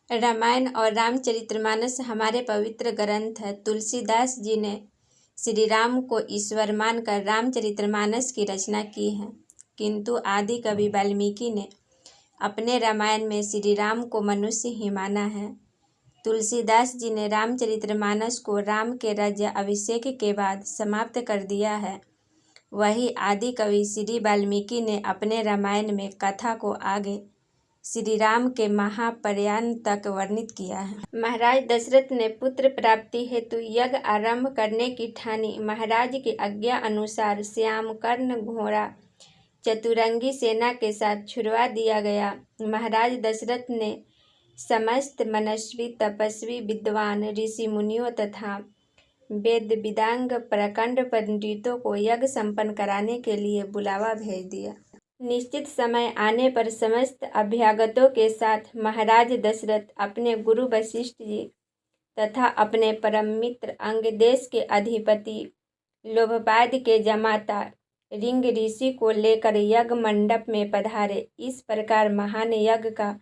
रामायण और रामचरितमानस हमारे पवित्र ग्रंथ हैं। तुलसीदास जी ने श्री राम को ईश्वर मानकर रामचरितमानस की रचना की है, किंतु आदि कवि वाल्मीकि ने अपने रामायण में श्री राम को मनुष्य ही माना है। तुलसीदास जी ने रामचरितमानस को राम के राज्य अभिषेक के बाद समाप्त कर दिया है। वही आदि कवि श्री वाल्मीकि ने अपने रामायण में कथा को आगे श्री राम के महाप्रयाण तक वर्णित किया है। महाराज दशरथ ने पुत्र प्राप्ति हेतु यज्ञ आरंभ करने की ठानी। महाराज की आज्ञा अनुसार श्याम कर्ण घोड़ा चतुरंगी सेना के साथ छुड़वा दिया गया। महाराज दशरथ ने समस्त मनस्वी तपस्वी विद्वान ऋषि मुनियों तथा वेद विदांग प्रकांड पंडितों को यज्ञ संपन्न कराने के लिए बुलावा भेज दिया। निश्चित समय आने पर समस्त अभ्यागतों के साथ महाराज दशरथ अपने गुरु वशिष्ठ जी तथा अपने परम मित्र अंगदेश के अधिपति लोभपाद के जमाता रिंग ऋषि को लेकर यज्ञ मंडप में पधारे। इस प्रकार महान यज्ञ का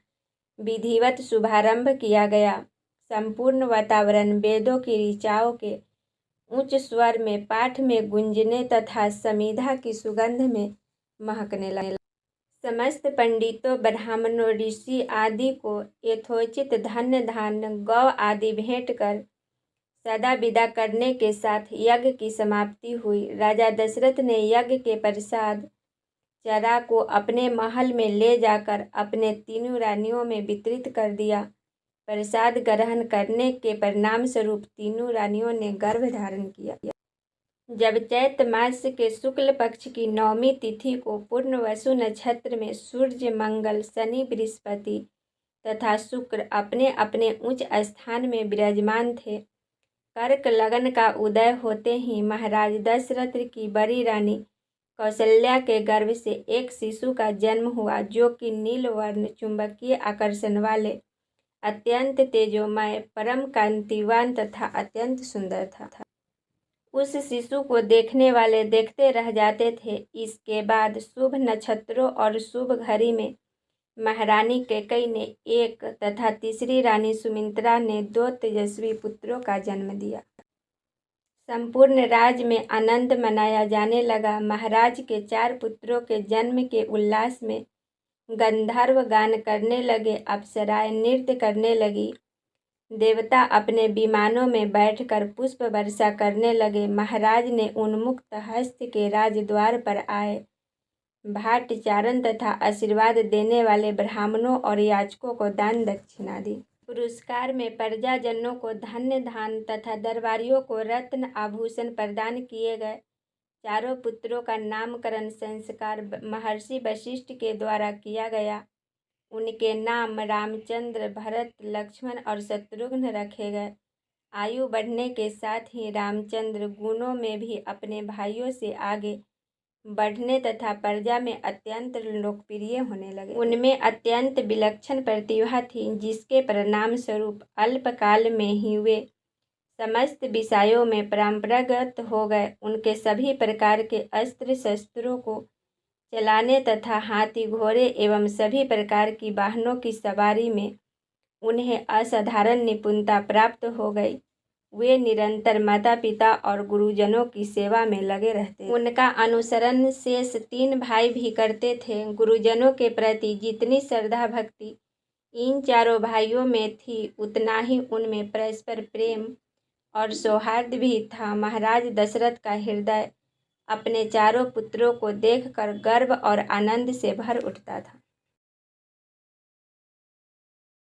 विधिवत शुभारंभ किया गया। संपूर्ण वातावरण वेदों की ऋचाओं के उच्च स्वर में पाठ में गूंजने तथा समिधा की सुगंध में महकने लगा। समस्त पंडितों ब्राह्मणों ऋषि आदि को यथोचित धन्य धान्य गौ आदि भेंट कर सदा विदा करने के साथ यज्ञ की समाप्ति हुई। राजा दशरथ ने यज्ञ के प्रसाद चरा को अपने महल में ले जाकर अपने तीनों रानियों में वितरित कर दिया। प्रसाद ग्रहण करने के परिणाम स्वरूप तीनों रानियों ने गर्भ धारण किया। जब चैत मास के शुक्ल पक्ष की 9वीं तिथि को पूर्णवसु नक्षत्र में सूर्य मंगल शनि बृहस्पति तथा शुक्र अपने अपने उच्च स्थान में विराजमान थे। कर्क लगन का उदय होते ही महाराज दशरथ की बड़ी रानी कौशल्या के गर्भ से एक शिशु का जन्म हुआ, जो कि नील वर्ण चुंबकीय आकर्षण वाले अत्यंत तेजोमय परम कांतिवान तथा अत्यंत सुंदर था। उस शिशु को देखने वाले देखते रह जाते थे। इसके बाद शुभ नक्षत्रों और शुभ घड़ी में महारानी कैकेयी ने एक तथा तीसरी रानी सुमित्रा ने 2 तेजस्वी पुत्रों का जन्म दिया। संपूर्ण राज्य में आनंद मनाया जाने लगा। महाराज के 4 पुत्रों के जन्म के उल्लास में गंधर्व गान करने लगे, अप्सराएं नृत्य करने लगी, देवता अपने विमानों में बैठकर पुष्प वर्षा करने लगे। महाराज ने उन्मुक्त हस्त के राजद्वार पर आए भाटचारण तथा आशीर्वाद देने वाले ब्राह्मणों और याचकों को दान दक्षिणा दी। पुरस्कार में प्रजाजनों को धन्य धान तथा दरबारियों को रत्न आभूषण प्रदान किए गए। 4 पुत्रों का नामकरण संस्कार महर्षि वशिष्ठ के द्वारा किया गया। उनके नाम रामचंद्र, भरत, लक्ष्मण और शत्रुघ्न रखे गए। आयु बढ़ने के साथ ही रामचंद्र गुणों में भी अपने भाइयों से आगे बढ़ने तथा प्रजा में अत्यंत लोकप्रिय होने लगे। उनमें अत्यंत विलक्षण प्रतिभा थी, जिसके परिणाम स्वरूप अल्पकाल में ही वे समस्त विषयों में परंपरागत हो गए। उनके सभी प्रकार के अस्त्र शस्त्रों को चलाने तथा हाथी घोड़े एवं सभी प्रकार की वाहनों की सवारी में उन्हें असाधारण निपुणता प्राप्त हो गई। वे निरंतर माता पिता और गुरुजनों की सेवा में लगे रहते। उनका अनुसरण शेष 3 भाई भी करते थे। गुरुजनों के प्रति जितनी श्रद्धा भक्ति इन 4 भाइयों में थी, उतना ही उनमें परस्पर प्रेम और सौहार्द भी था। महाराज दशरथ का हृदय अपने 4 पुत्रों को देखकर गर्व और आनंद से भर उठता था।